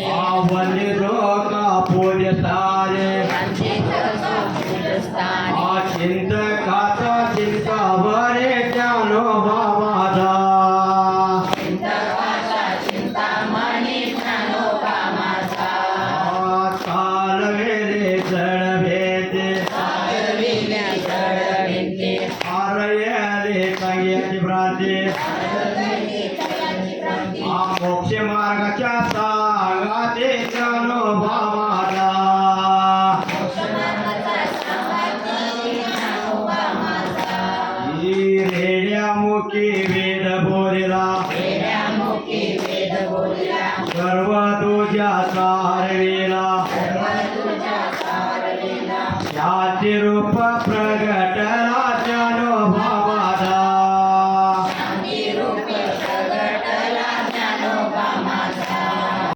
वंदितो का पूजतारे चिंतकाचा चिंता बरे ज्ञानोबामाचा कालवेले जडभेते आरयले संगीची भ्रांती मोक्ष मार्गाच्या सांगाते ज्ञानोबामाचा रेड्यामुखी वेद बोलिला सर्व तुझ्या सारविला शांती रूप